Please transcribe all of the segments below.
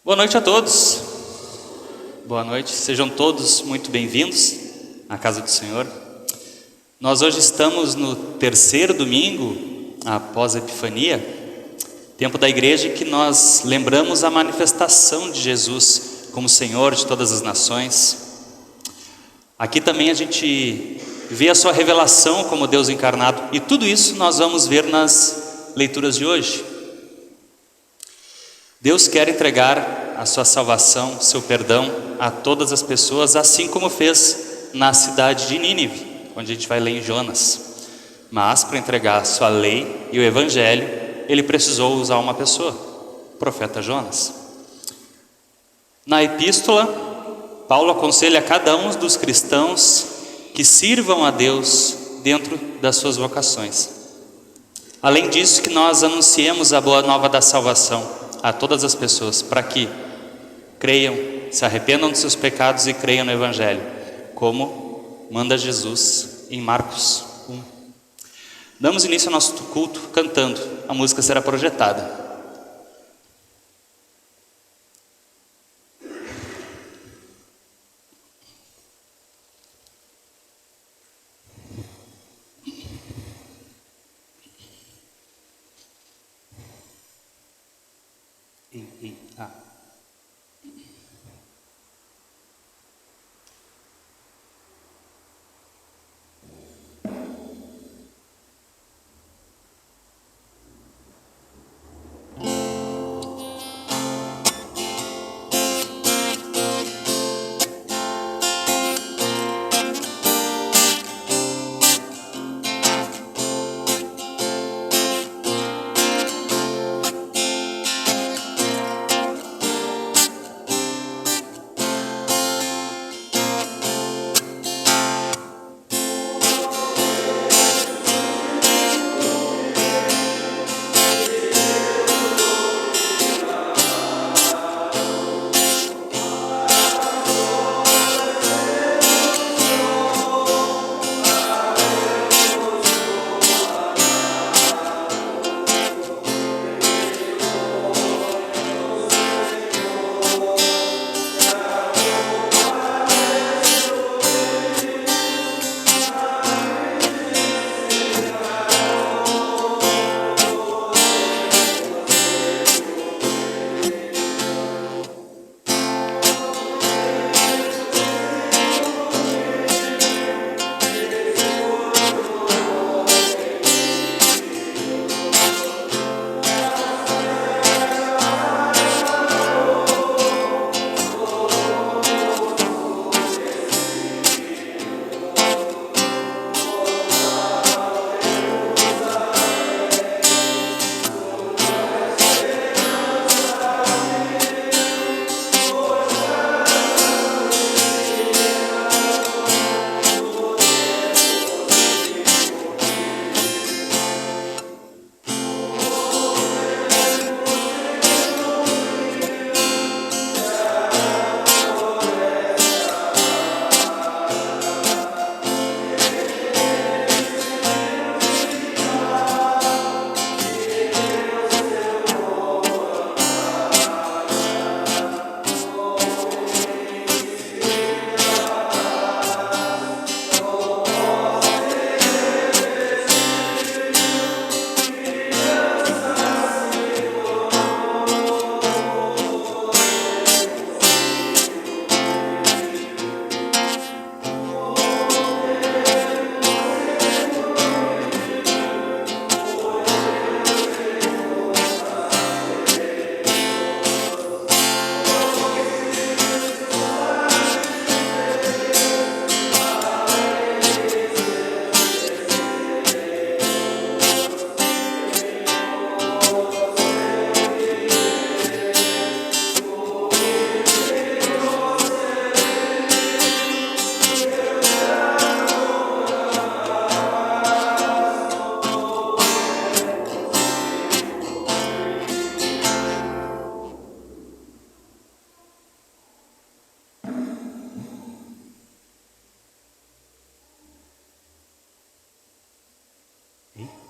Boa noite a todos. Boa noite, sejam todos muito bem-vindos à casa do Senhor. Nós hoje estamos no terceiro domingo após a Epifania, tempo da igreja em que nós lembramos a manifestação de Jesus como Senhor de todas as nações. Aqui também a gente vê a sua revelação como Deus encarnado, e tudo isso nós vamos ver nas leituras de hoje. Deus quer entregar a sua salvação, seu perdão a todas as pessoas, assim como fez na cidade de Nínive, onde a gente vai ler em Jonas. Mas para entregar a sua lei e o evangelho, ele precisou usar uma pessoa, o profeta Jonas. Na epístola, Paulo aconselha a cada um dos cristãos que sirvam a Deus dentro das suas vocações. Além disso, que nós anunciemos a boa nova da salvação a todas as pessoas, para que creiam, se arrependam dos seus pecados e creiam no Evangelho, como manda Jesus em Marcos 1. Damos início ao nosso culto cantando, a música será projetada.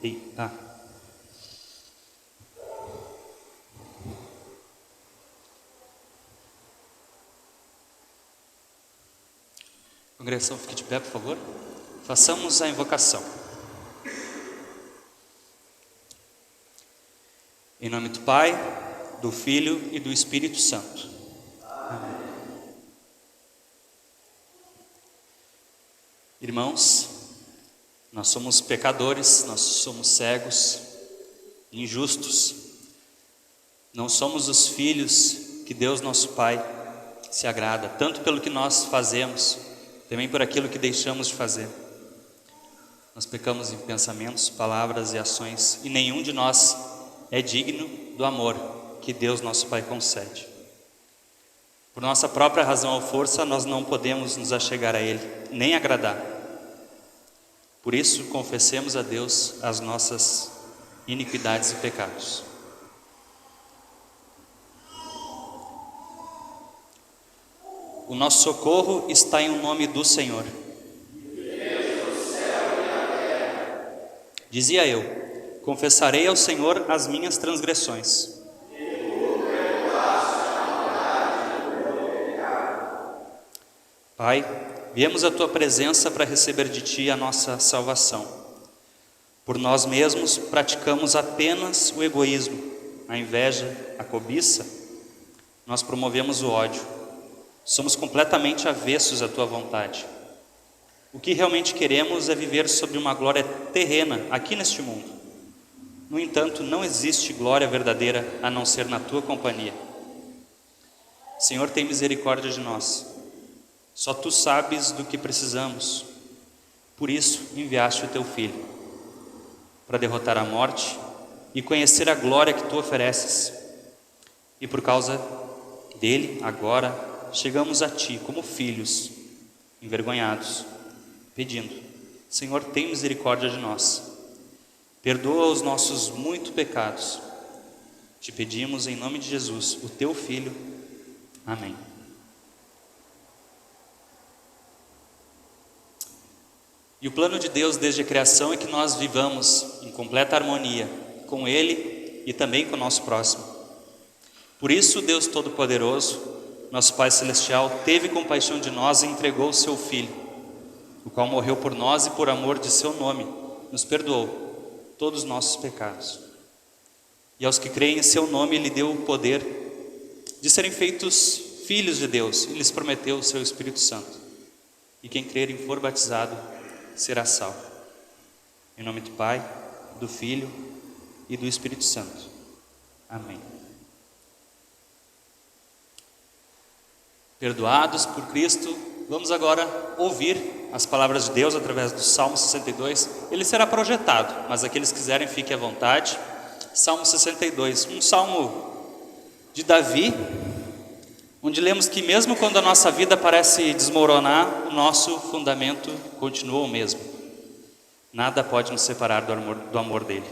Eita. Congregação, fique de pé, por favor. Façamos a invocação. Em nome do Pai, do Filho e do Espírito Santo. Amém. Irmãos, nós somos pecadores, nós somos cegos, injustos. Não somos os filhos que Deus nosso Pai se agrada, tanto pelo que nós fazemos, também por aquilo que deixamos de fazer. Nós pecamos em pensamentos, palavras e ações, e nenhum de nós é digno do amor que Deus nosso Pai concede. Por nossa própria razão ou força, nós não podemos nos achegar a Ele, nem agradar. Por isso, confessemos a Deus as nossas iniquidades e pecados. O nosso socorro está em o nome do Senhor. Dizia eu: confessarei ao Senhor as minhas transgressões. Pai, viemos à tua presença para receber de ti a nossa salvação. Por nós mesmos praticamos apenas o egoísmo, a inveja, a cobiça. Nós promovemos o ódio. Somos completamente avessos à tua vontade. O que realmente queremos é viver sobre uma glória terrena aqui neste mundo. No entanto, não existe glória verdadeira a não ser na tua companhia. Senhor, tem misericórdia de nós. Só tu sabes do que precisamos. Por isso, enviaste o teu Filho, para derrotar a morte e conhecer a glória que tu ofereces. E por causa dele, agora, chegamos a ti como filhos, envergonhados, pedindo: Senhor, tem misericórdia de nós. Perdoa os nossos muitos pecados. Te pedimos em nome de Jesus, o teu Filho. Amém. E o plano de Deus desde a criação é que nós vivamos em completa harmonia com Ele e também com o nosso próximo. Por isso, Deus Todo-Poderoso, nosso Pai Celestial, teve compaixão de nós e entregou o seu Filho, o qual morreu por nós e por amor de seu nome, nos perdoou todos os nossos pecados. E aos que creem em seu nome, Ele deu o poder de serem feitos filhos de Deus, e lhes prometeu o seu Espírito Santo. E quem crer e for batizado será salvo. Em nome do Pai, do Filho e do Espírito Santo. Amém. Perdoados por Cristo, vamos agora ouvir as palavras de Deus através do Salmo 62. Ele será projetado, mas aqueles que quiserem fiquem à vontade. Salmo 62, um salmo de Davi, onde lemos que mesmo quando a nossa vida parece desmoronar, o nosso fundamento continua o mesmo. Nada pode nos separar do amor dele.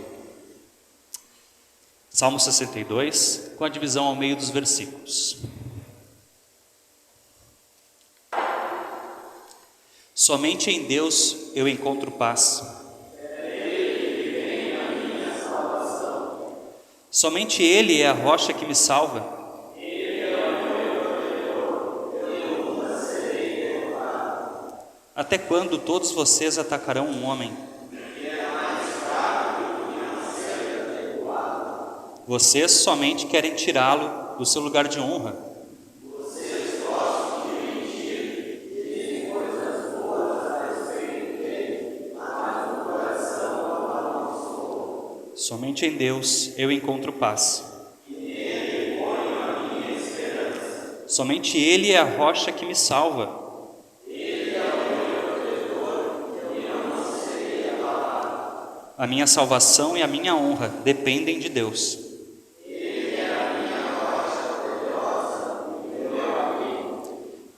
Salmo 62, com a divisão ao meio dos versículos. Somente em Deus eu encontro paz. Somente Ele é a rocha que me salva. Até quando todos vocês atacarão um homem? Vocês somente querem tirá-lo do seu lugar de honra. Somente em Deus eu encontro paz. Somente Ele é a rocha que me salva. A minha salvação e a minha honra dependem de Deus.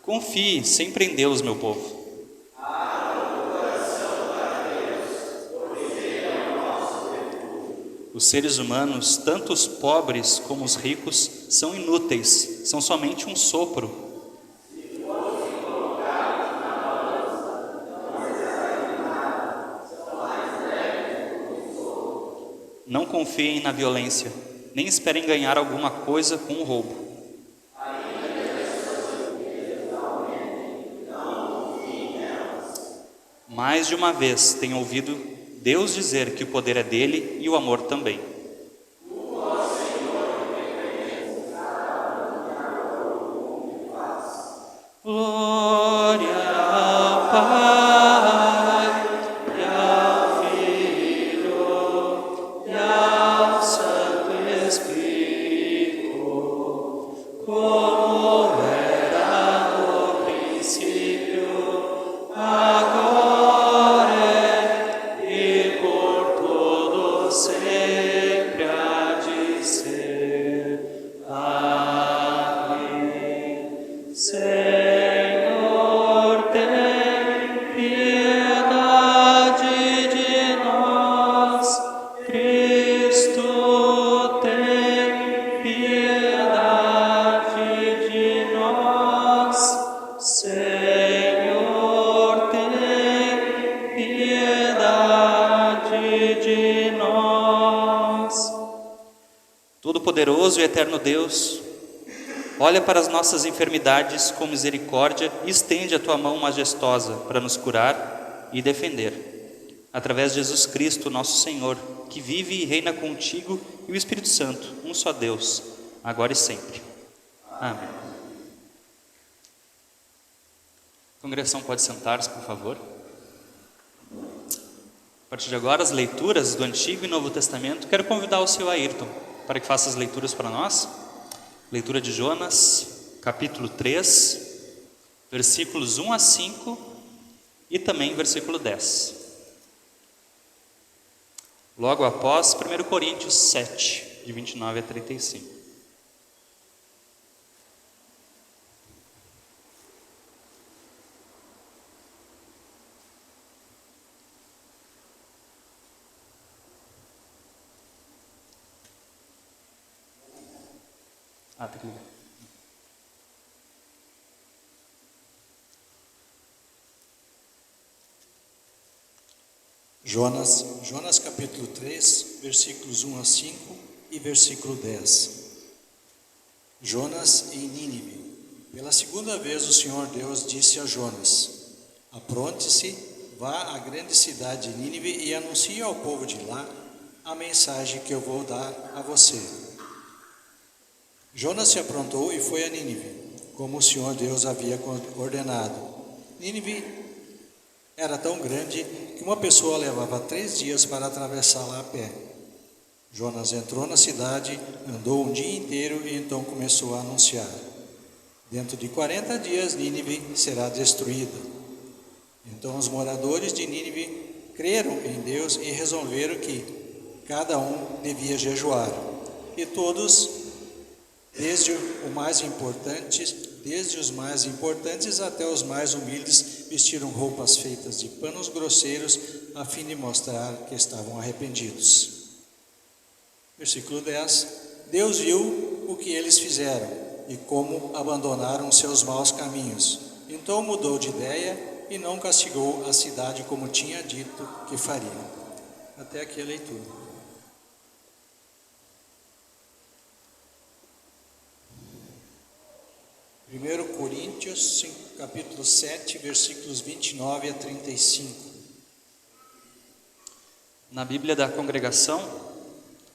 Confie sempre em Deus, meu povo. Os seres humanos, tanto os pobres como os ricos, são inúteis, são somente um sopro. Não confiem na violência, nem esperem ganhar alguma coisa com o roubo. Mais de uma vez tenho ouvido Deus dizer que o poder é dele e o amor também. Glória ao Pai, e ao Filho, e ao Santo Espírito, como era no princípio, agora e por todo sempre há de ser. Amém. Senhor, tem piedade de nós. Cristo, tem piedade de nós. Senhor, tem piedade de nós. Todo-Poderoso e eterno Deus, olha para as nossas enfermidades com misericórdia e estende a tua mão majestosa para nos curar e defender. Através de Jesus Cristo, nosso Senhor, que vive e reina contigo e o Espírito Santo, um só Deus, agora e sempre. Amém. A congregação pode sentar-se, por favor. A partir de agora, as leituras do Antigo e Novo Testamento. Quero convidar o seu Ayrton para que faça as leituras para nós. Leitura de Jonas, capítulo 3, versículos 1 a 5 e também versículo 10. Logo após 1 Coríntios 7, de 29 a 35. Tem que ligar. Jonas capítulo 3, versículos 1 a 5 e versículo 10. Jonas em Nínive. Pela segunda vez o Senhor Deus disse a Jonas: apronte-se, vá à grande cidade de Nínive e anuncie ao povo de lá a mensagem que eu vou dar a você. Jonas se aprontou e foi a Nínive, como o Senhor Deus havia ordenado. Nínive era tão grande que uma pessoa levava 3 dias para atravessá-la a pé. Jonas entrou na cidade, andou um dia inteiro e então começou a anunciar: dentro de 40 dias Nínive será destruída. Então os moradores de Nínive creram em Deus e resolveram que cada um devia jejuar. E todos, desde os mais importantes até os mais humildes, vestiram roupas feitas de panos grosseiros, a fim de mostrar que estavam arrependidos. Versículo 10. Deus viu o que eles fizeram e como abandonaram seus maus caminhos. Então mudou de ideia e não castigou a cidade como tinha dito que faria. Até aqui a leitura. 1 Coríntios, capítulo 7, versículos 29 a 35. Na Bíblia da congregação,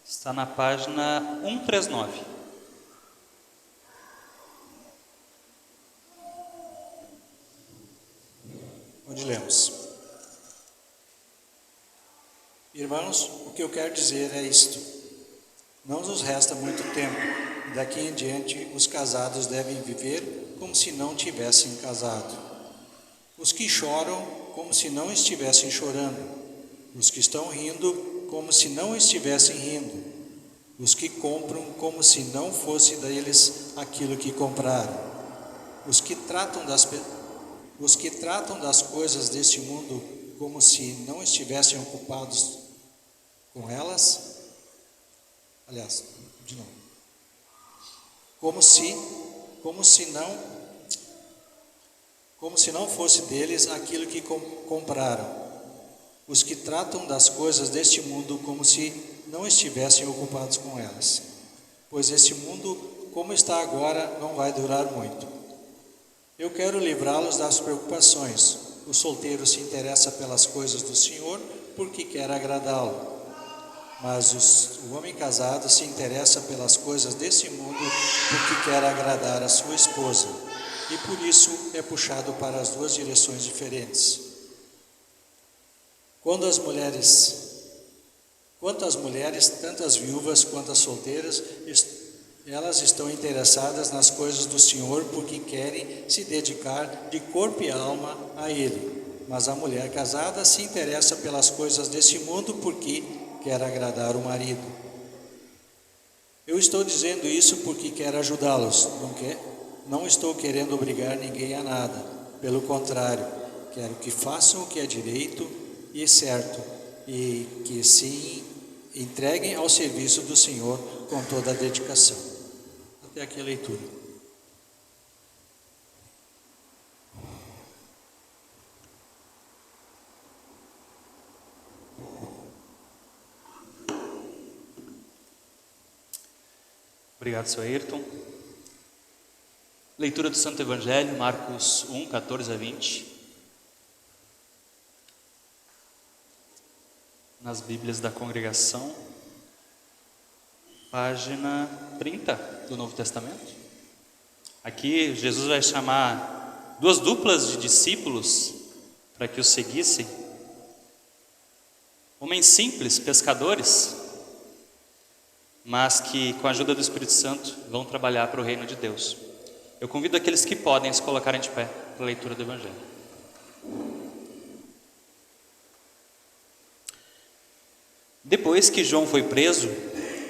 está na página 139. Onde lemos: Irmãos, o que eu quero dizer é isto: não nos resta muito tempo. Daqui em diante, os casados devem viver como se não tivessem casado. Os que choram, como se não estivessem chorando. Os que estão rindo, como se não estivessem rindo. Os que compram, como se não fosse deles aquilo que compraram. Os que tratam das coisas deste mundo como se não estivessem ocupados com elas. Aliás, de novo. Como se não fosse deles aquilo que compraram. Os que tratam das coisas deste mundo como se não estivessem ocupados com elas, pois esse mundo, como está agora, não vai durar muito. Eu quero livrá-los das preocupações. O solteiro se interessa pelas coisas do Senhor porque quer agradá-lo, mas o homem casado se interessa pelas coisas desse mundo porque quer agradar a sua esposa, e por isso é puxado para as duas direções diferentes. Quanto às mulheres, tanto as viúvas quanto as solteiras, elas estão interessadas nas coisas do Senhor porque querem se dedicar de corpo e alma a Ele. Mas a mulher casada se interessa pelas coisas desse mundo porque quer agradar o marido. Eu estou dizendo isso porque quero ajudá-los. Não estou querendo obrigar ninguém a nada. Pelo contrário, quero que façam o que é direito e certo, e que se entreguem ao serviço do Senhor com toda a dedicação. Até aqui a leitura. Obrigado, Sr. Ayrton. Leitura do Santo Evangelho, Marcos 1, 14 a 20. Nas Bíblias da congregação, página 30 do Novo Testamento. Aqui Jesus vai chamar duas duplas de discípulos para que o seguissem. Homens simples, pescadores, mas que com a ajuda do Espírito Santo vão trabalhar para o reino de Deus. Eu convido aqueles que podem se colocarem de pé para a leitura do Evangelho. Depois que João foi preso,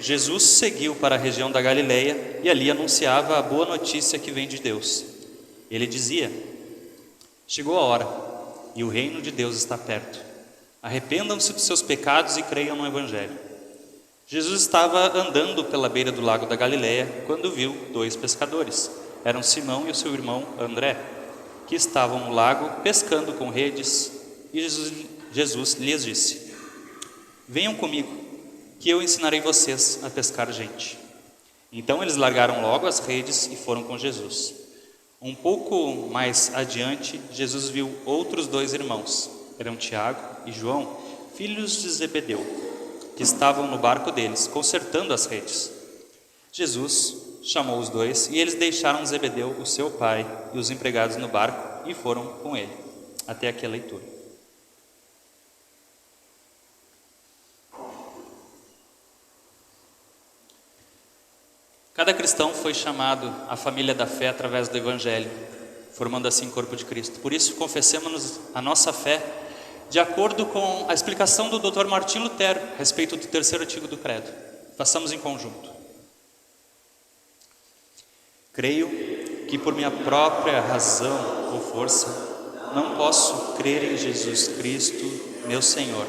Jesus seguiu para a região da Galileia e ali anunciava a boa notícia que vem de Deus. Ele dizia: chegou a hora e o reino de Deus está perto. Arrependam-se dos seus pecados e creiam no Evangelho. Jesus estava andando pela beira do lago da Galileia quando viu dois pescadores. Eram Simão e o seu irmão André, que estavam no lago pescando com redes, e Jesus lhes disse: venham comigo, que eu ensinarei vocês a pescar gente. Então eles largaram logo as redes e foram com Jesus. Um pouco mais adiante, Jesus viu outros dois irmãos, eram Tiago e João, filhos de Zebedeu, que estavam no barco deles, consertando as redes. Jesus chamou os dois e eles deixaram Zebedeu, o seu pai, e os empregados no barco e foram com ele. Até aqui a leitura. Cada cristão foi chamado à família da fé através do Evangelho, formando assim o corpo de Cristo. Por isso, confessemos a nossa fé de acordo com a explicação do Dr. Martim Lutero a respeito do terceiro artigo do Credo. Façamos em conjunto. Creio que por minha própria razão ou força não posso crer em Jesus Cristo, meu Senhor,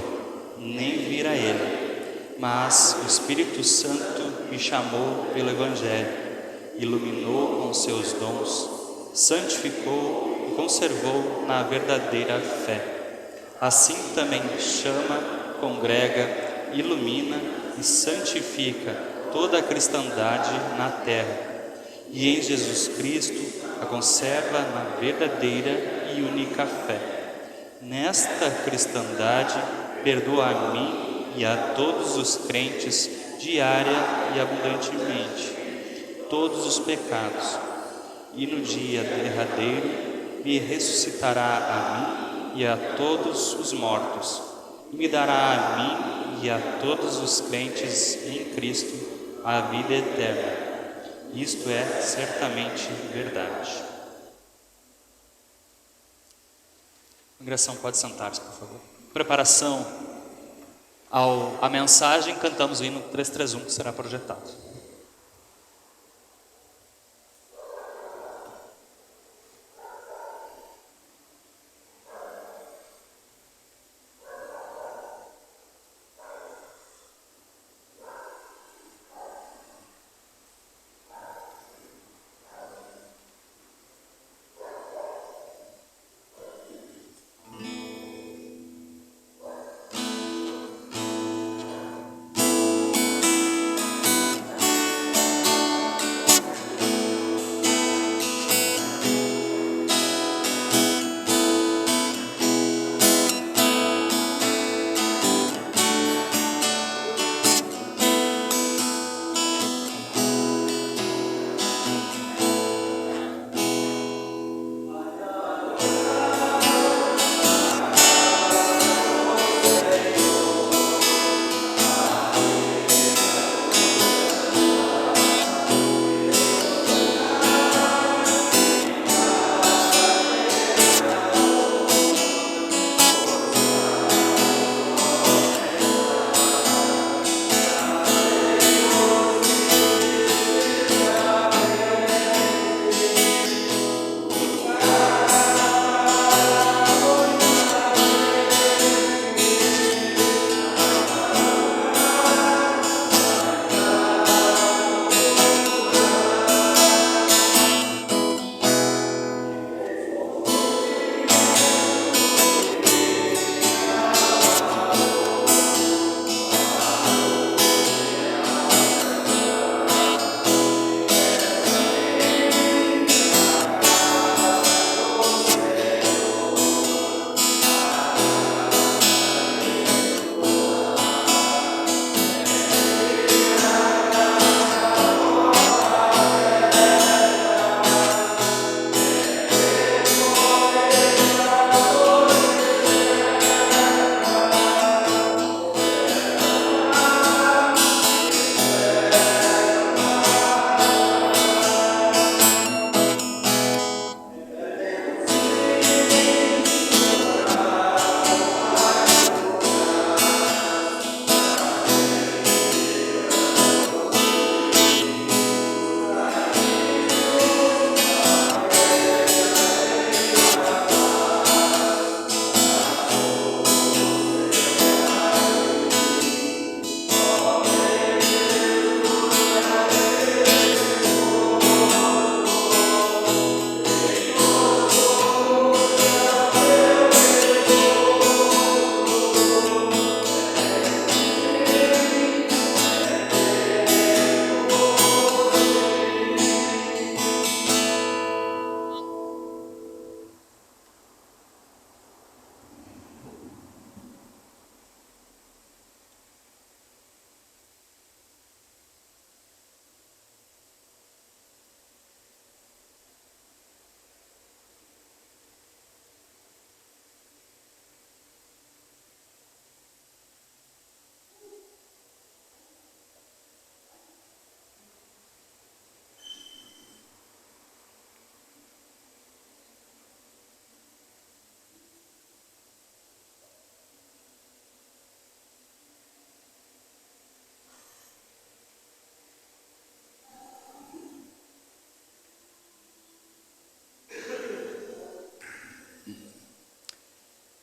nem vir a Ele, mas o Espírito Santo me chamou pelo Evangelho, iluminou com seus dons, santificou e conservou na verdadeira fé. Assim também chama, congrega, ilumina e santifica toda a cristandade na terra, e em Jesus Cristo a conserva na verdadeira e única fé. Nesta cristandade perdoa a mim e a todos os crentes diária e abundantemente todos os pecados, e no dia derradeiro me ressuscitará a mim e a todos os mortos, e me dará a mim e a todos os crentes em Cristo a vida eterna. Isto é certamente verdade. A congregação pode sentar-se, por favor. Preparação à mensagem, cantamos o hino 331 que será projetado.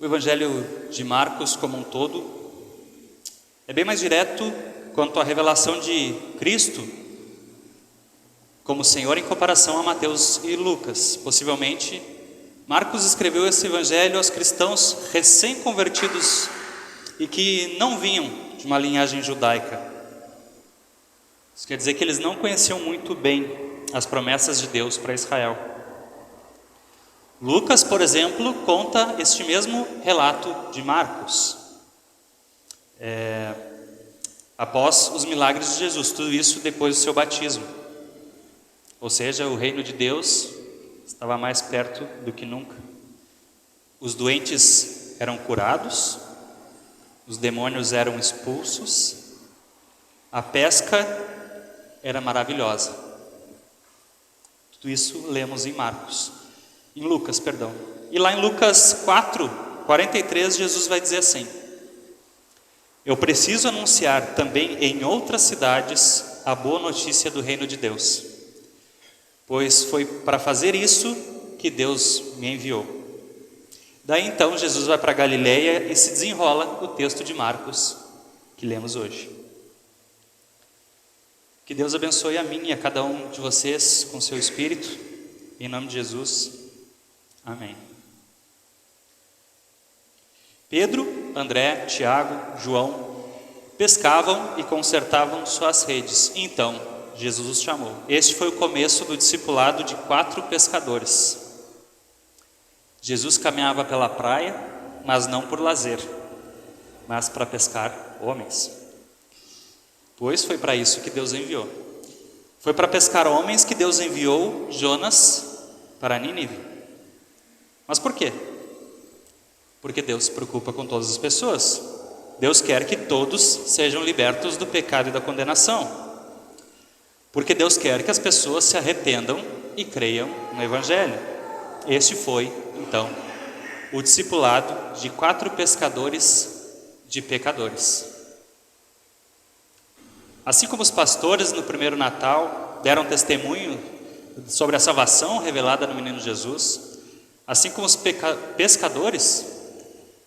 O Evangelho de Marcos, como um todo, é bem mais direto quanto à revelação de Cristo como Senhor em comparação a Mateus e Lucas. Possivelmente, Marcos escreveu esse Evangelho aos cristãos recém-convertidos e que não vinham de uma linhagem judaica. Isso quer dizer que eles não conheciam muito bem as promessas de Deus para Israel. Lucas, por exemplo, conta este mesmo relato de Marcos. Após os milagres de Jesus, tudo isso depois do seu batismo. Ou seja, o reino de Deus estava mais perto do que nunca. Os doentes eram curados, os demônios eram expulsos, a pesca era maravilhosa. Tudo isso lemos em Lucas. E lá em Lucas 4:43, Jesus vai dizer assim: eu preciso anunciar também em outras cidades a boa notícia do reino de Deus, pois foi para fazer isso que Deus me enviou. Daí então Jesus vai para Galileia e se desenrola o texto de Marcos que lemos hoje. Que Deus abençoe a mim e a cada um de vocês com seu Espírito, em nome de Jesus, amém. Pedro, André, Tiago, João pescavam e consertavam suas redes. Então Jesus os chamou. Este foi o começo do discipulado de 4 pescadores. Jesus caminhava pela praia, mas não por lazer, mas para pescar homens. Pois foi para isso que Deus enviou. Foi para pescar homens que Deus enviou Jonas para Nínive. Mas por quê? Porque Deus se preocupa com todas as pessoas. Deus quer que todos sejam libertos do pecado e da condenação. Porque Deus quer que as pessoas se arrependam e creiam no Evangelho. Este foi, então, o discipulado de 4 pescadores de pecadores. Assim como os pastores no primeiro Natal deram testemunho sobre a salvação revelada no menino Jesus, assim como os pescadores,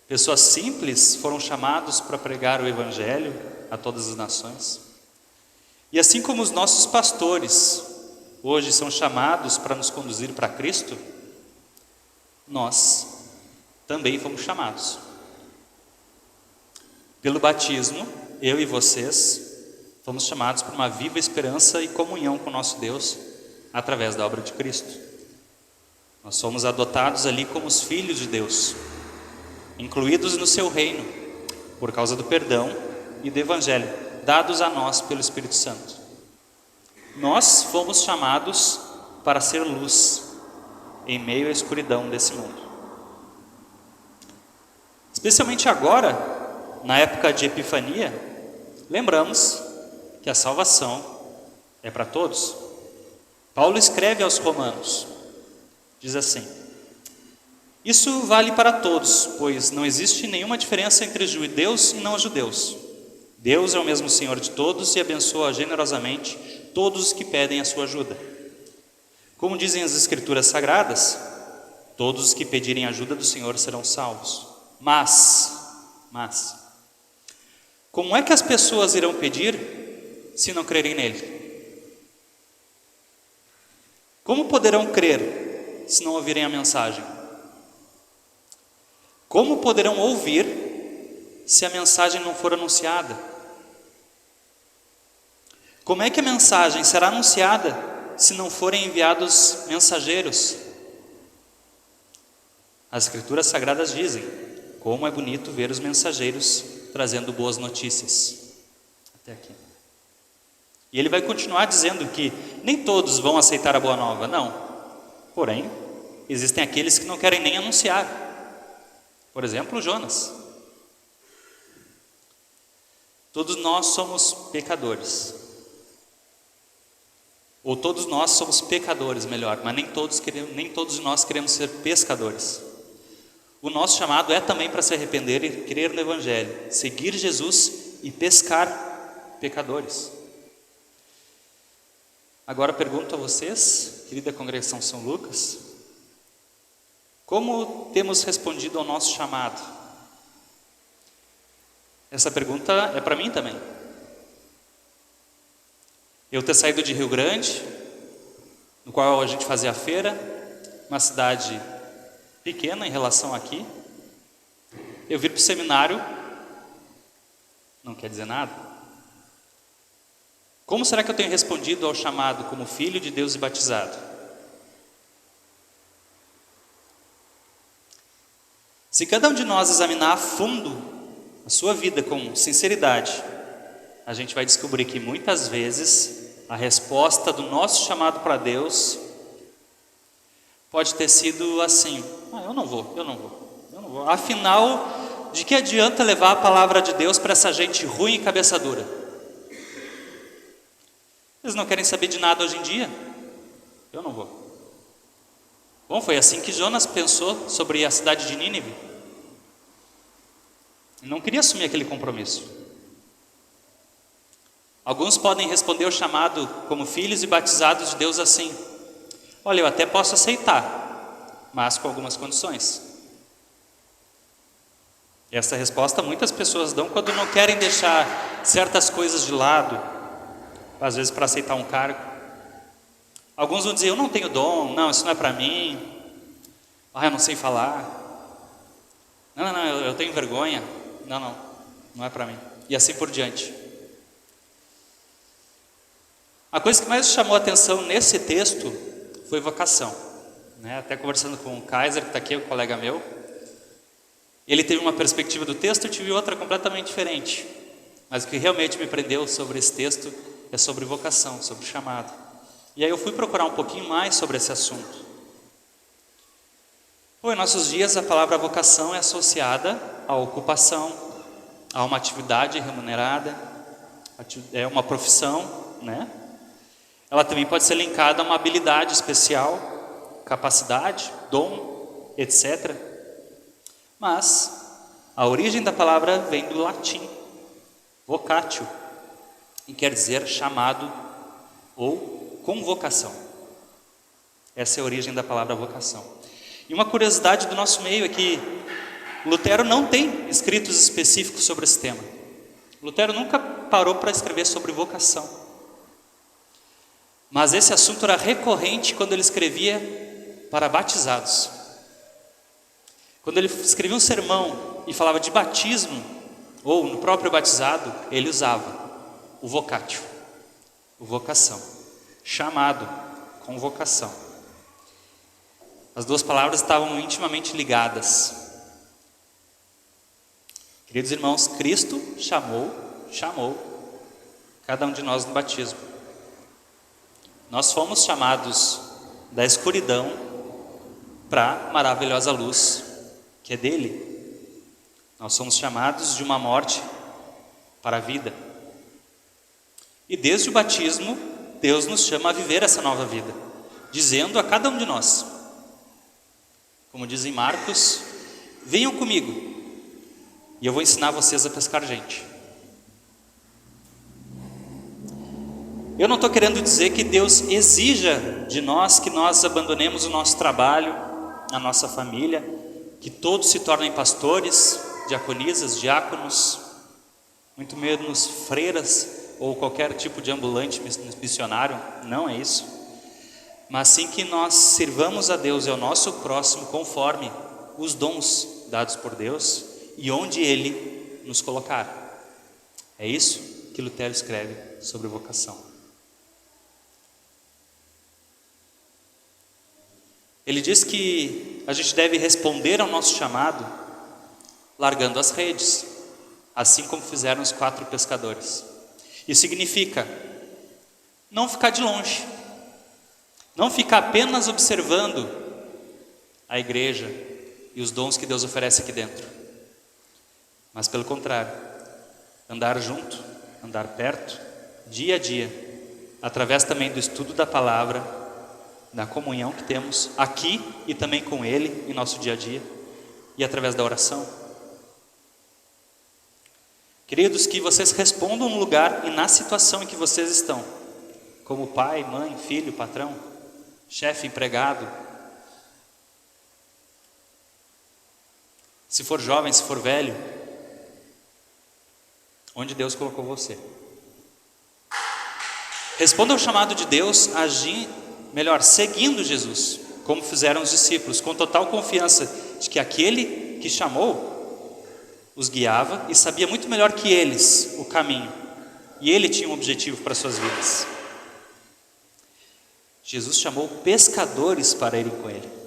pessoas simples, foram chamados para pregar o Evangelho a todas as nações. E assim como os nossos pastores hoje são chamados para nos conduzir para Cristo, nós também fomos chamados. Pelo batismo, eu e vocês fomos chamados para uma viva esperança e comunhão com o nosso Deus através da obra de Cristo. Nós somos adotados ali como os filhos de Deus, incluídos no seu reino, por causa do perdão e do Evangelho, dados a nós pelo Espírito Santo. Nós fomos chamados para ser luz em meio à escuridão desse mundo. Especialmente agora, na época de Epifania, lembramos que a salvação é para todos. Paulo escreve aos Romanos, diz assim: isso vale para todos, pois não existe nenhuma diferença entre judeus e não judeus. Deus é o mesmo Senhor de todos e abençoa generosamente todos os que pedem a sua ajuda. Como dizem as Escrituras Sagradas, todos os que pedirem ajuda do Senhor serão salvos. Mas, como é que as pessoas irão pedir se não crerem nele? Como poderão crer se não ouvirem a mensagem? Como poderão ouvir se a mensagem não for anunciada? Como é que a mensagem será anunciada se não forem enviados mensageiros? As Escrituras Sagradas dizem: como é bonito ver os mensageiros trazendo boas notícias. Até aqui. E ele vai continuar dizendo que nem todos vão aceitar a boa nova, não. Porém, existem aqueles que não querem nem anunciar. Por exemplo, Jonas. Todos nós somos pecadores. Ou todos nós somos pecadores, melhor, mas nem todos nós queremos ser pescadores. O nosso chamado é também para se arrepender e crer no Evangelho, seguir Jesus e pescar pecadores. Agora pergunto a vocês, querida congregação São Lucas, Como temos respondido ao nosso chamado? Essa pergunta é para mim também. Eu ter saído de Rio Grande, no qual a gente fazia a feira, uma cidade pequena em relação aqui. Eu vir para o seminário, não quer dizer nada. Como será que eu tenho respondido ao chamado como filho de Deus e batizado? Se cada um de nós examinar a fundo a sua vida com sinceridade, a gente vai descobrir que muitas vezes a resposta do nosso chamado para Deus pode ter sido assim: eu não vou. Afinal, de que adianta levar a palavra de Deus para essa gente ruim e cabeça dura? Eles não querem saber de nada hoje em dia. Eu não vou. Bom, foi assim que Jonas pensou sobre a cidade de Nínive. Ele não queria assumir aquele compromisso. Alguns podem responder o chamado como filhos e batizados de Deus assim: olha, eu até posso aceitar, mas com algumas condições. Essa resposta muitas pessoas dão quando não querem deixar certas coisas de lado, às vezes para aceitar um cargo. Alguns vão dizer: eu não tenho dom, não, isso não é para mim, eu não sei falar, não, eu tenho vergonha, não é para mim, e assim por diante. A coisa que mais chamou a atenção nesse texto foi vocação, né? Até conversando com o Kaiser, que está aqui, um colega meu, ele teve uma perspectiva do texto, eu tive outra completamente diferente, mas o que realmente me prendeu sobre esse texto é sobre vocação, sobre chamado. E aí eu fui procurar um pouquinho mais sobre esse assunto. Em nossos dias a palavra vocação é associada à ocupação, a uma atividade remunerada, é uma profissão, né? Ela também pode ser linkada a uma habilidade especial, capacidade, dom, etc. Mas a origem da palavra vem do latim, vocatio, e quer dizer chamado ou convocação. Essa é a origem da palavra vocação. E uma curiosidade do nosso meio é que Lutero não tem escritos específicos sobre esse tema. Lutero nunca parou para escrever sobre vocação. Mas esse assunto era recorrente quando ele escrevia para batizados. Quando ele escrevia um sermão e falava de batismo, ou no próprio batizado, ele usava o vocatio, o vocação, chamado, convocação. As duas palavras estavam intimamente ligadas. Queridos irmãos, Cristo chamou cada um de nós no batismo. Nós fomos chamados da escuridão para a maravilhosa luz que é dele. Nós somos chamados de uma morte para a vida. E desde o batismo, Deus nos chama a viver essa nova vida, dizendo a cada um de nós, como diz em Marcos: venham comigo e eu vou ensinar vocês a pescar gente. Eu não estou querendo dizer que Deus exija de nós que nós abandonemos o nosso trabalho, a nossa família, que todos se tornem pastores, diaconisas, diáconos, muito menos freiras ou qualquer tipo de ambulante missionário. Não é isso. Mas sim que nós sirvamos a Deus e ao nosso próximo conforme os dons dados por Deus e onde Ele nos colocar. É isso que Lutero escreve sobre vocação. Ele diz que a gente deve responder ao nosso chamado largando as redes, assim como fizeram os 4 pescadores. Isso significa não ficar de longe, não ficar apenas observando a igreja e os dons que Deus oferece aqui dentro, mas pelo contrário, andar junto, andar perto, dia a dia, através também do estudo da palavra, da comunhão que temos aqui e também com Ele em nosso dia a dia, e através da oração. Queridos, que vocês respondam no lugar e na situação em que vocês estão, como pai, mãe, filho, patrão, chefe, empregado, Se for jovem, se for velho, onde Deus colocou você? Responda ao chamado de Deus, seguindo Jesus, como fizeram os discípulos, com total confiança de que aquele que chamou os guiava e sabia muito melhor que eles o caminho, e ele tinha um objetivo para suas vidas. Jesus chamou pescadores para irem com ele.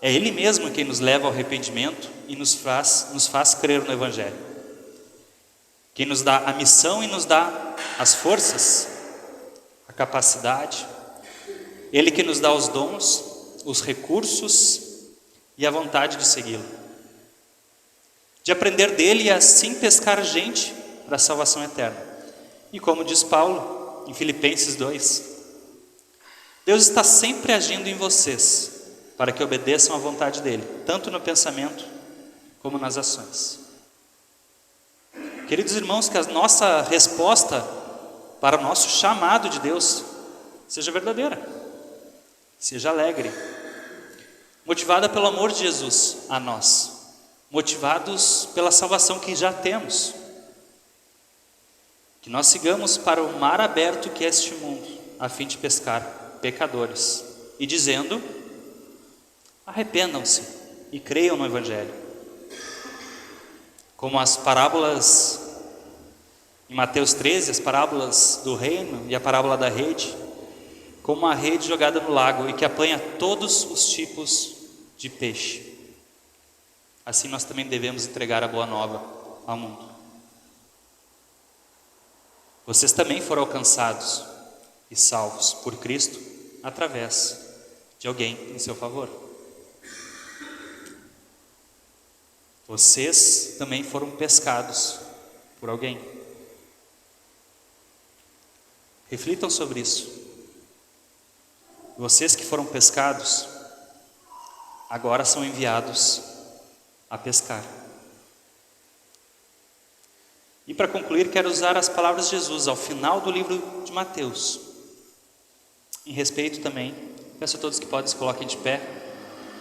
É ele mesmo quem nos leva ao arrependimento e nos faz crer no Evangelho. Quem nos dá a missão e nos dá as forças, a capacidade. Ele que nos dá os dons, os recursos e a vontade de segui-lo. De aprender dele e assim pescar gente para a salvação eterna. E como diz Paulo em Filipenses 2, Deus está sempre agindo em vocês para que obedeçam à vontade dele, tanto no pensamento como nas ações. Queridos irmãos, que a nossa resposta para o nosso chamado de Deus seja verdadeira, seja alegre, motivada pelo amor de Jesus a nós, motivados pela salvação que já temos. Que nós sigamos para o mar aberto que é este mundo, a fim de pescar pecadores, e dizendo: arrependam-se e creiam no Evangelho. Como as parábolas em Mateus 13, as parábolas do reino e a parábola da rede, como uma rede jogada no lago e que apanha todos os tipos de peixe. Assim nós também devemos entregar a boa nova ao mundo. Vocês também foram alcançados e salvos por Cristo através de alguém em seu favor. Vocês também foram pescados por alguém. Reflitam sobre isso. Vocês que foram pescados, agora são enviados a pescar. E para concluir, quero usar as palavras de Jesus ao final do livro de Mateus. Em respeito também, peço a todos que podem se coloquem de pé,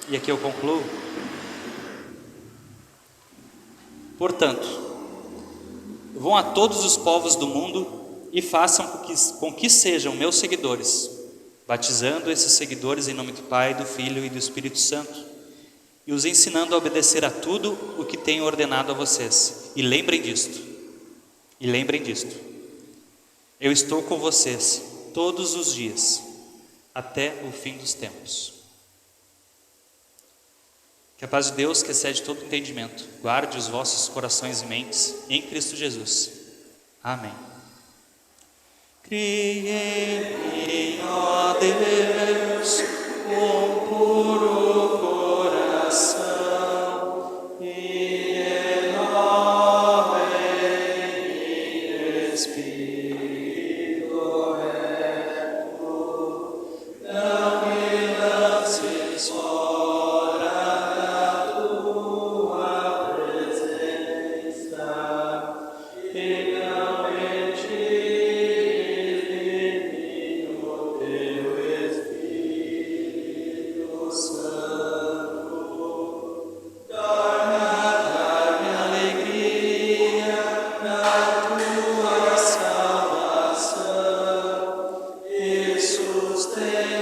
e aqui eu concluo. Portanto, vão a todos os povos do mundo e façam com que sejam meus seguidores, batizando esses seguidores em nome do Pai, do Filho e do Espírito Santo, e os ensinando a obedecer a tudo o que tenho ordenado a vocês. E lembrem disto, eu estou com vocês todos os dias, até o fim dos tempos. Que a paz de Deus, que excede todo entendimento, guarde os vossos corações e mentes em Cristo Jesus. Amém. Criei, ó Deus, com puro coração, e renova em mim espírito reto. Não me lances fora da tua presença, e não retires de mim o teu Espírito Santo. Torna-me alegria na tua salvação, e sustém-me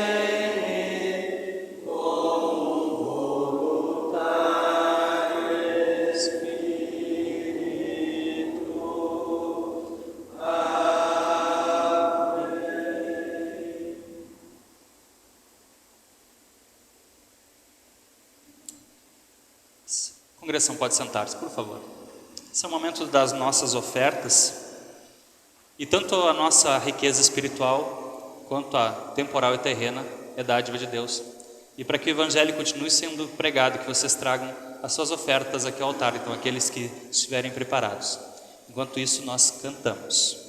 como um voluntário espírito. Amém. A congregação pode sentar-se, por favor. Esse é o momento das nossas ofertas, e tanto a nossa riqueza espiritual quanto a temporal e terrena é dádiva de Deus. E para que o Evangelho continue sendo pregado, que vocês tragam as suas ofertas aqui ao altar, então aqueles que estiverem preparados. Enquanto isso, nós cantamos.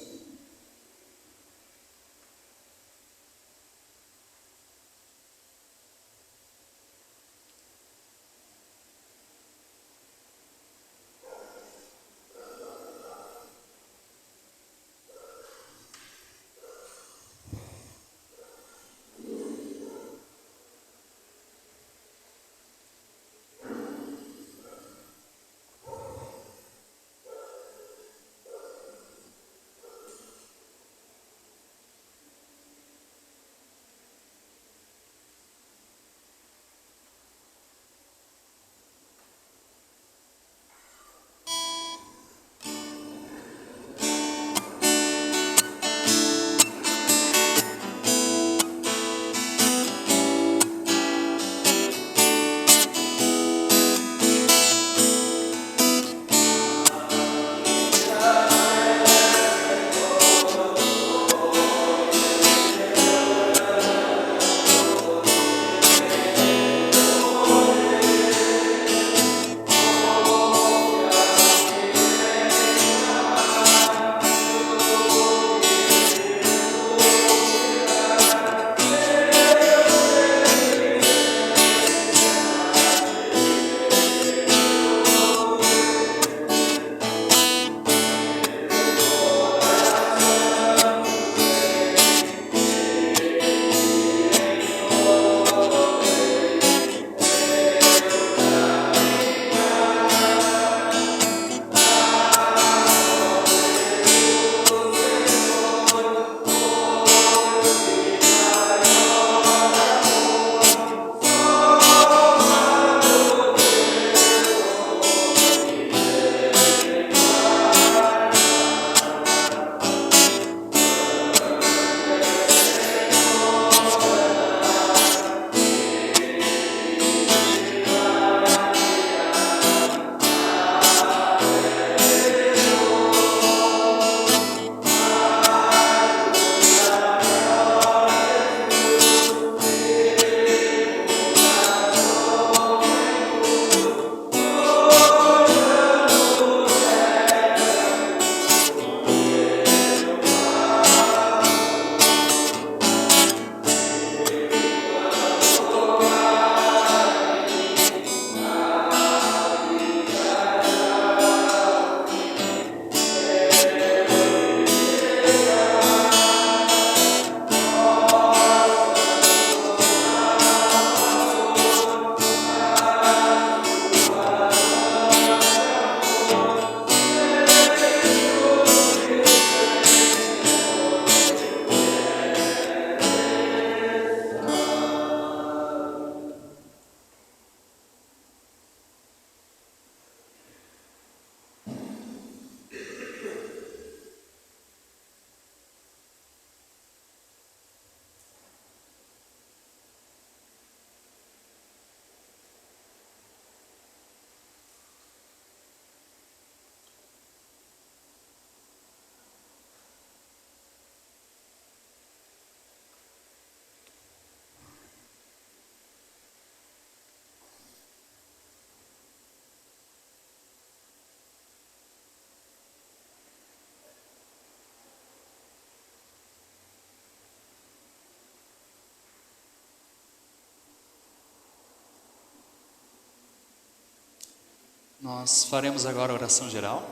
Nós faremos agora a oração geral.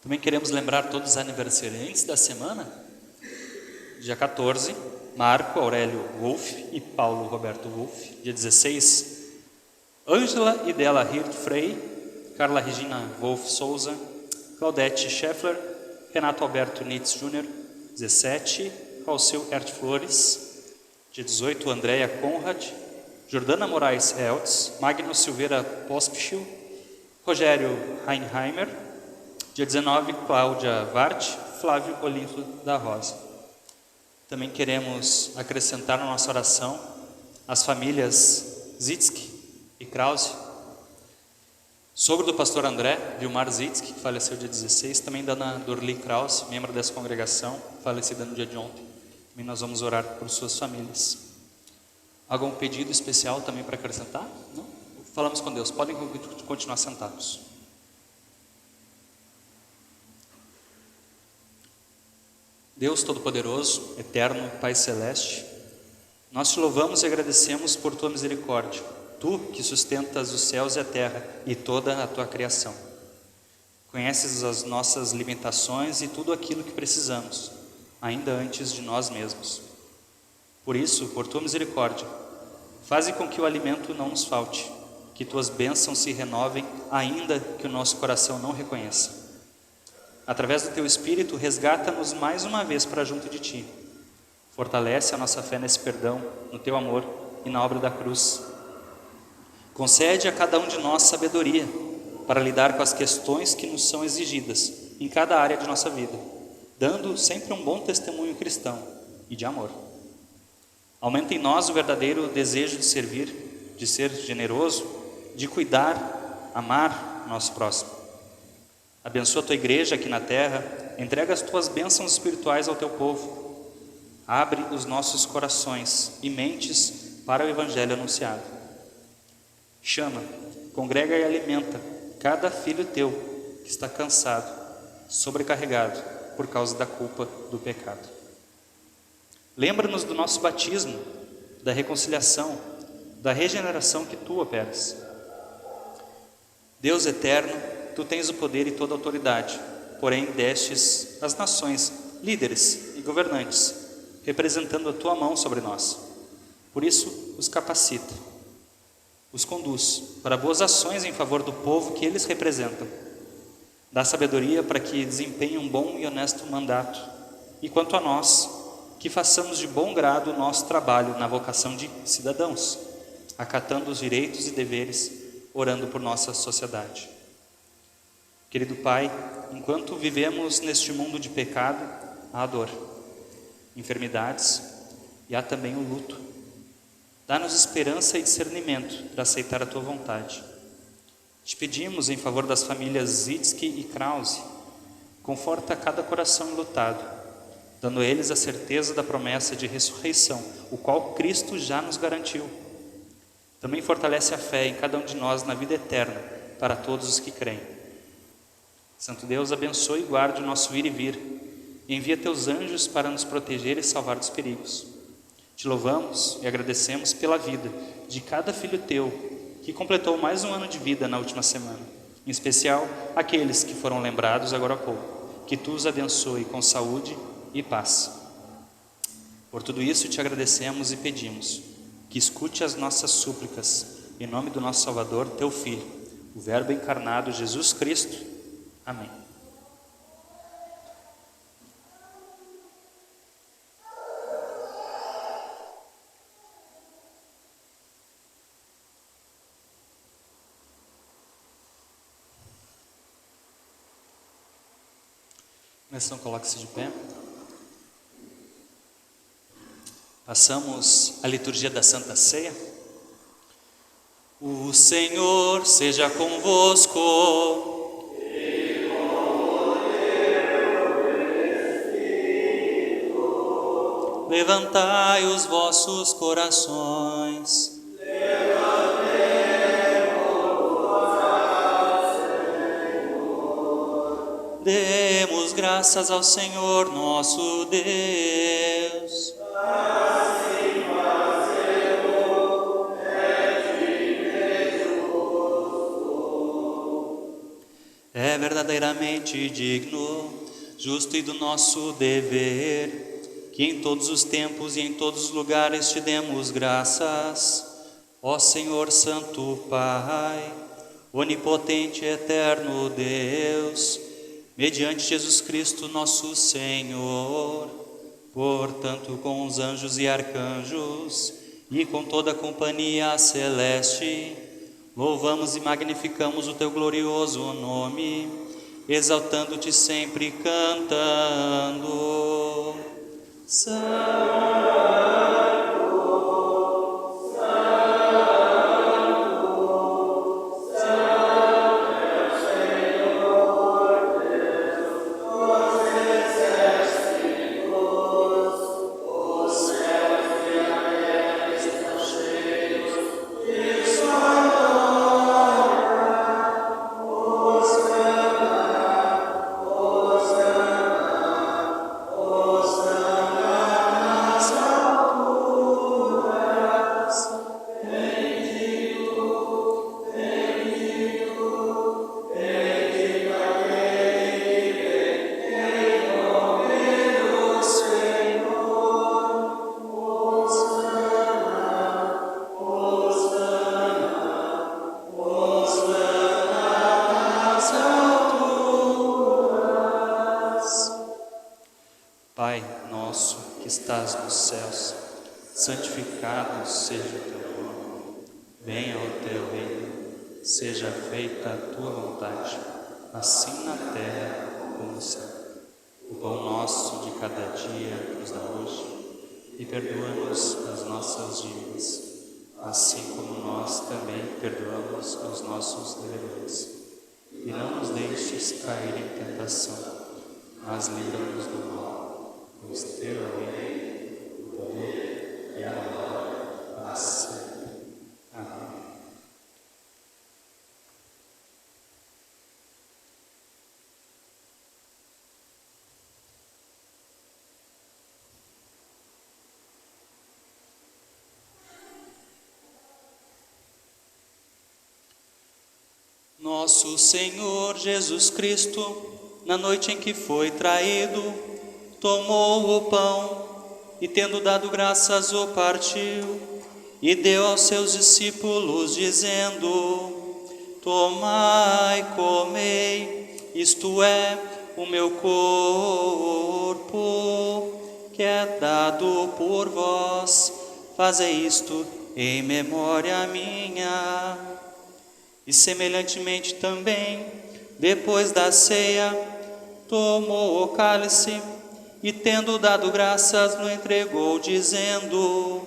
Também queremos lembrar todos os aniversariantes da semana. Dia 14, Marco Aurélio Wolff e Paulo Roberto Wolff. Dia 16, Ângela e Della Hirt Frey, Carla Regina Wolff Souza, Claudete Scheffler, Renato Alberto Nitz Jr. 17, Alceu Hert Flores. Dia 18, Andréia Conrad, Jordana Moraes Eltz, Magno Silveira Pospischil, Rogério Heinheimer. Dia 19, Cláudia Vart, Flávio Olinto da Rosa. Também queremos acrescentar na nossa oração as famílias Zitzky e Krause, sogro do pastor André Vilmar Zitzky, que faleceu dia 16, também da Ana Dorli Krause, membro dessa congregação, falecida no dia de ontem. Também nós vamos orar por suas famílias. Algum pedido especial também para acrescentar? Não? Falamos com Deus, podem continuar sentados. Deus Todo-Poderoso, Eterno, Pai Celeste, nós te louvamos e agradecemos por tua misericórdia, tu que sustentas os céus e a terra e toda a tua criação. Conheces as nossas limitações e tudo aquilo que precisamos, ainda antes de nós mesmos. Por isso, por tua misericórdia, faze com que o alimento não nos falte, que tuas bênçãos se renovem, ainda que o nosso coração não reconheça. Através do teu Espírito, resgata-nos mais uma vez para junto de ti. Fortalece a nossa fé nesse perdão, no teu amor e na obra da cruz. Concede a cada um de nós sabedoria para lidar com as questões que nos são exigidas em cada área de nossa vida, dando sempre um bom testemunho cristão e de amor. Aumenta em nós o verdadeiro desejo de servir, de ser generoso, de cuidar, amar o nosso próximo. Abençoa a tua igreja aqui na terra, entrega as tuas bênçãos espirituais ao teu povo. Abre os nossos corações e mentes para o evangelho anunciado. Chama, congrega e alimenta cada filho teu que está cansado, sobrecarregado por causa da culpa do pecado. Lembra-nos do nosso batismo, da reconciliação, da regeneração que tu operas. Deus eterno, tu tens o poder e toda a autoridade, porém destes às nações, líderes e governantes, representando a tua mão sobre nós. Por isso, os capacita, os conduz para boas ações em favor do povo que eles representam. Dá sabedoria para que desempenhem um bom e honesto mandato. E quanto a nós, que façamos de bom grado o nosso trabalho na vocação de cidadãos, acatando os direitos e deveres, orando por nossa sociedade. Querido Pai, enquanto vivemos neste mundo de pecado, há dor, enfermidades e há também o luto. Dá-nos esperança e discernimento para aceitar a Tua vontade. Te pedimos em favor das famílias Zitzky e Krause, conforta cada coração enlutado, dando a eles a certeza da promessa de ressurreição, o qual Cristo já nos garantiu. Também fortalece a fé em cada um de nós na vida eterna, para todos os que creem. Santo Deus, abençoe e guarde o nosso ir e vir, e envia teus anjos para nos proteger e salvar dos perigos. Te louvamos e agradecemos pela vida de cada filho teu, que completou mais um ano de vida na última semana, em especial aqueles que foram lembrados agora há pouco. Que tu os abençoe com saúde e paz. Por tudo isso te agradecemos e pedimos que escute as nossas súplicas, em nome do nosso Salvador, teu Filho, o Verbo encarnado, Jesus Cristo. Amém. Então, coloque-se de pé. Passamos a liturgia da Santa Ceia. O Senhor seja convosco. Levantai os vossos corações. Demos graças ao Senhor nosso Deus. É verdadeiramente digno, justo e do nosso dever, que em todos os tempos e em todos os lugares te demos graças. Ó Senhor Santo Pai, onipotente e eterno Deus, mediante Jesus Cristo nosso Senhor, portanto com os anjos e arcanjos e com toda a companhia celeste, louvamos e magnificamos o teu glorioso nome, exaltando-te sempre cantando: Santo. Pai nosso que estás nos céus, santificado seja o teu nome. Venha o teu reino, seja feita a tua vontade, assim na terra como no céu. O pão nosso de cada dia nos dá hoje, e perdoa-nos as nossas dívidas, assim como nós também perdoamos aos nossos devedores. E não nos deixes cair em tentação, mas livra-nos do mal. Pois teu é o reino, o poder e a glória para sempre. Amém. Nosso Senhor Jesus Cristo, na noite em que foi traído, tomou o pão e, tendo dado graças, o partiu e deu aos seus discípulos, dizendo: Tomai, comei, isto é o meu corpo, que é dado por vós. Fazei isto em memória minha. E semelhantemente também, depois da ceia, tomou o cálice e, tendo dado graças, no entregou, dizendo: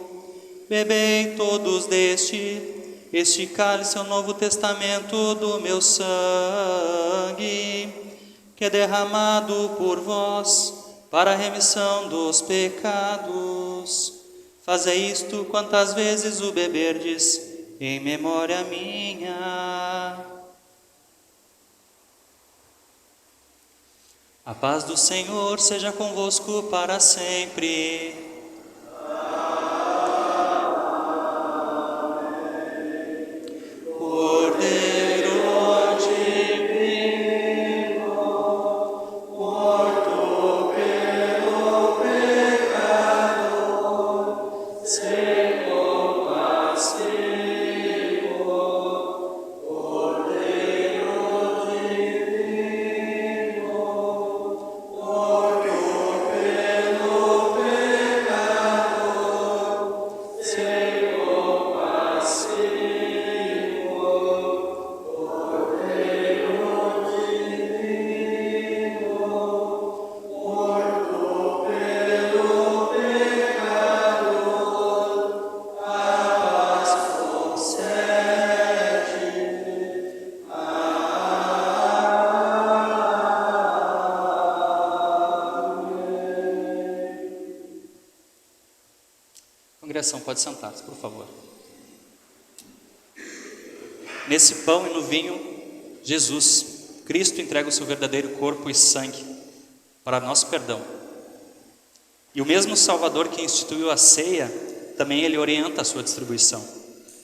Bebei todos deste, este cálice é o novo testamento do meu sangue, que é derramado por vós para a remissão dos pecados. Fazei isto quantas vezes o beberdes, em memória minha. A paz do Senhor seja convosco para sempre. Cordeiro divino, morto pelo pecado, se compassivo. Cordeiro divino, Congregação, pode sentar-se, por favor. Nesse pão e no vinho, Jesus, Cristo, entrega o seu verdadeiro corpo e sangue para nosso perdão. E o mesmo Salvador que instituiu a ceia, também ele orienta a sua distribuição,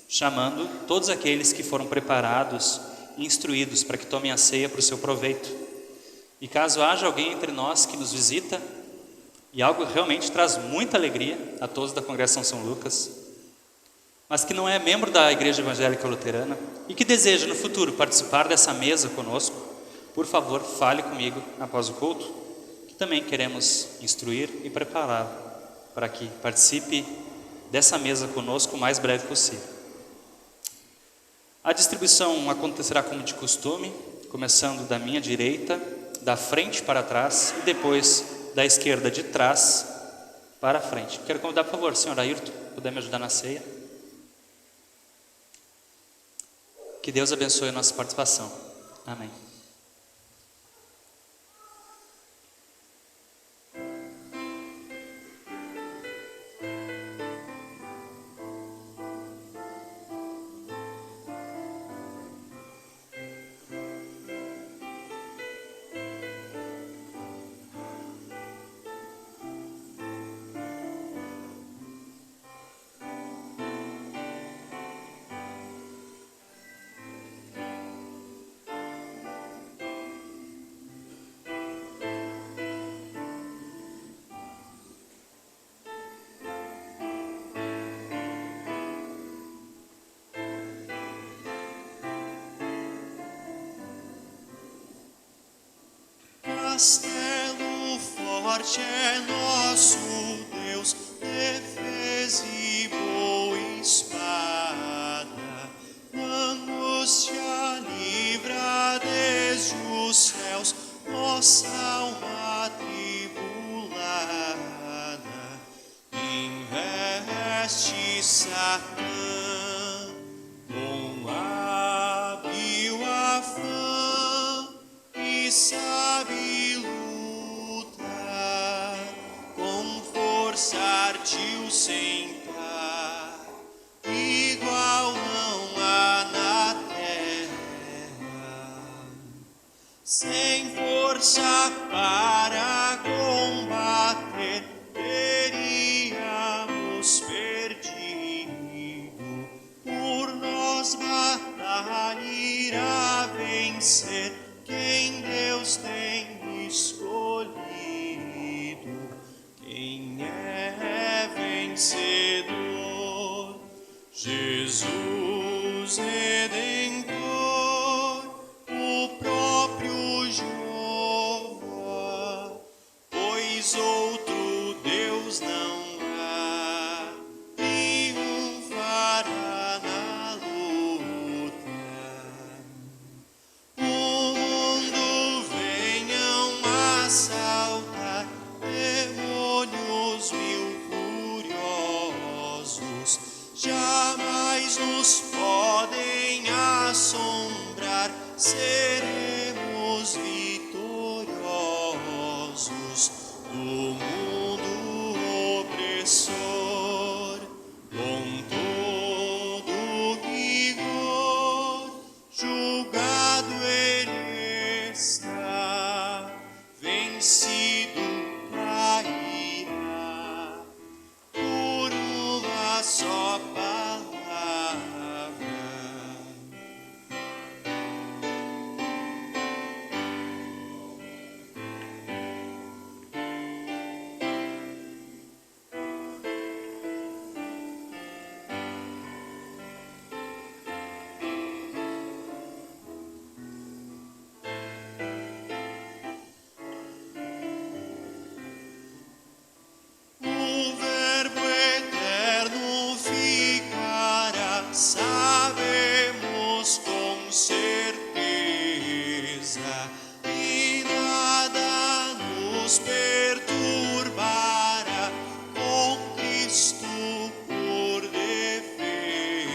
chamando todos aqueles que foram preparados e instruídos para que tomem a ceia para o seu proveito. E caso haja alguém entre nós que nos visita, e algo realmente traz muita alegria a todos da Congregação São Lucas, mas que não é membro da Igreja Evangélica Luterana e que deseja no futuro participar dessa mesa conosco, por favor, fale comigo após o culto, que também queremos instruir e prepará-lo para que participe dessa mesa conosco o mais breve possível. A distribuição acontecerá como de costume, começando da minha direita, da frente para trás e depois da esquerda de trás para a frente. Quero convidar, por favor, senhor Ayrton, puder me ajudar na ceia. Que Deus abençoe a nossa participação. Amém. Castelo forte é nosso Deus, defesa e boa espada. Angústia livra desde os céus nossa alma tribulada. Investe Satã com hábil afã e sabe lutar, com força ardil sem par, igual não há na terra. Sem força para combater, teríamos perdido. Por nós batalha irá vencer quem Deus tem escolhido. Quem é vencedor? Jesus Redentor, o próprio Jeová, pois outro Deus não há, triunfará na luta. O mundo venham assaltar, demônios mil furiosos, jamais nos podem assombrar, seremos vitoriosos do mundo opressor. Com todo rigor, julgado ele está, vencido cairá por uma só palavra. O Verbo eterno ficará, sabemos com certeza, e nada nos perturbará, com Cristo por defesa.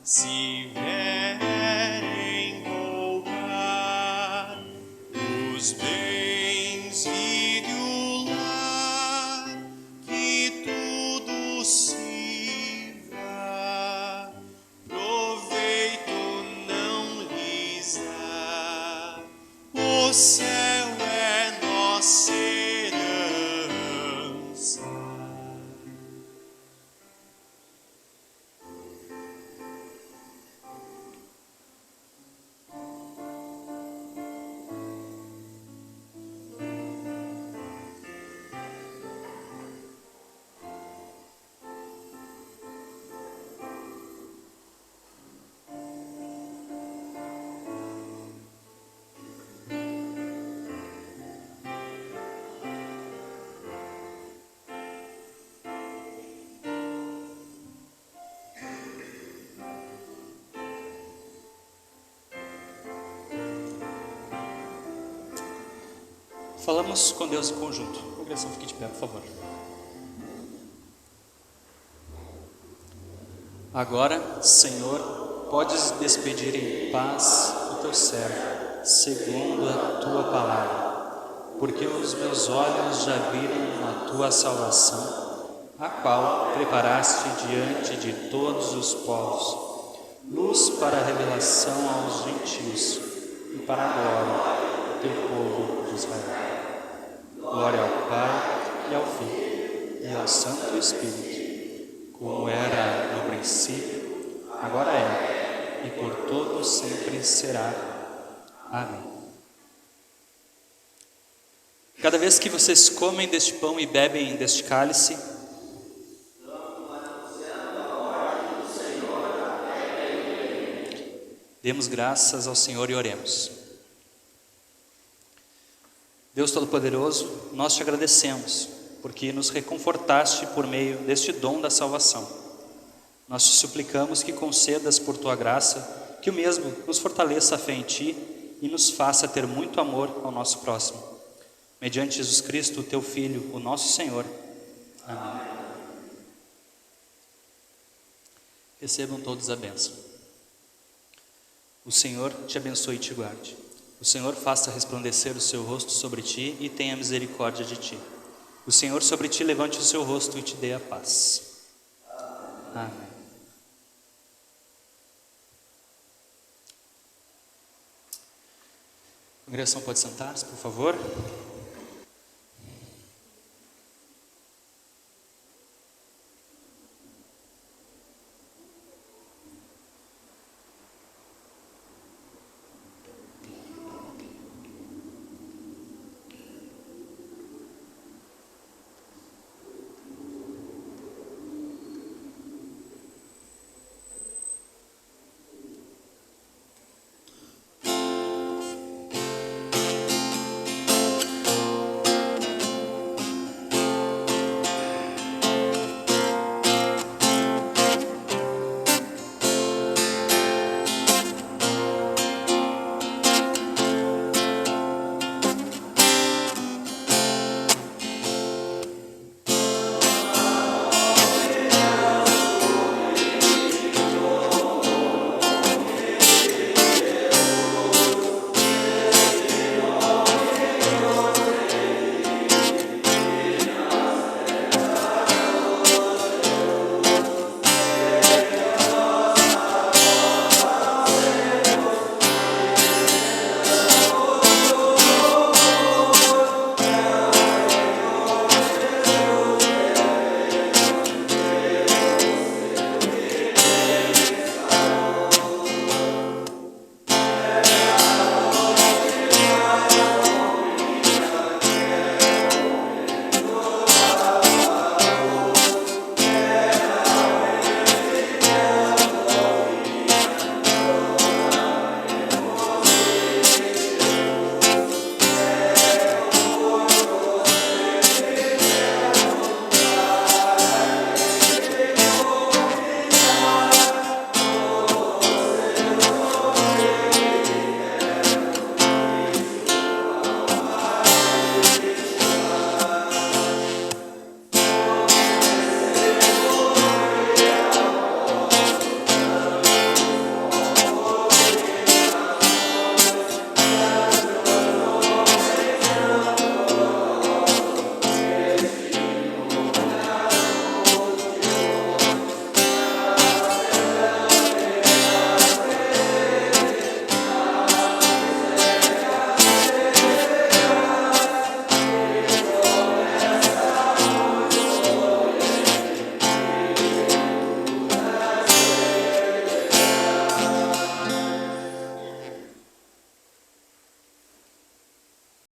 Se vierem roubar os bens e o lar, que tudo sirva, proveito não lhes dá. O céu é nossa herança. Falamos com Deus em conjunto. Congregação, fique de pé, por favor. Agora, Senhor, podes despedir em paz o teu servo, segundo a tua palavra, porque os meus olhos já viram a tua salvação, a qual preparaste diante de todos os povos, luz para a revelação aos gentios e para a glória do teu povo de Israel. Glória ao Pai, e ao Filho, e ao Santo Espírito, como era no princípio, agora é, e por todos sempre será. Amém. Cada vez que vocês comem deste pão e bebem deste cálice, demos graças ao Senhor e oremos. Deus Todo-Poderoso, nós te agradecemos, porque nos reconfortaste por meio deste dom da salvação. Nós te suplicamos que concedas por tua graça, que o mesmo nos fortaleça a fé em ti e nos faça ter muito amor ao nosso próximo. Mediante Jesus Cristo, teu Filho, o nosso Senhor. Amém. Recebam todos a bênção. O Senhor te abençoe e te guarde. O Senhor faça resplandecer o seu rosto sobre ti e tenha misericórdia de ti. O Senhor sobre ti levante o seu rosto e te dê a paz. Amém. A congregação pode sentar-se, por favor.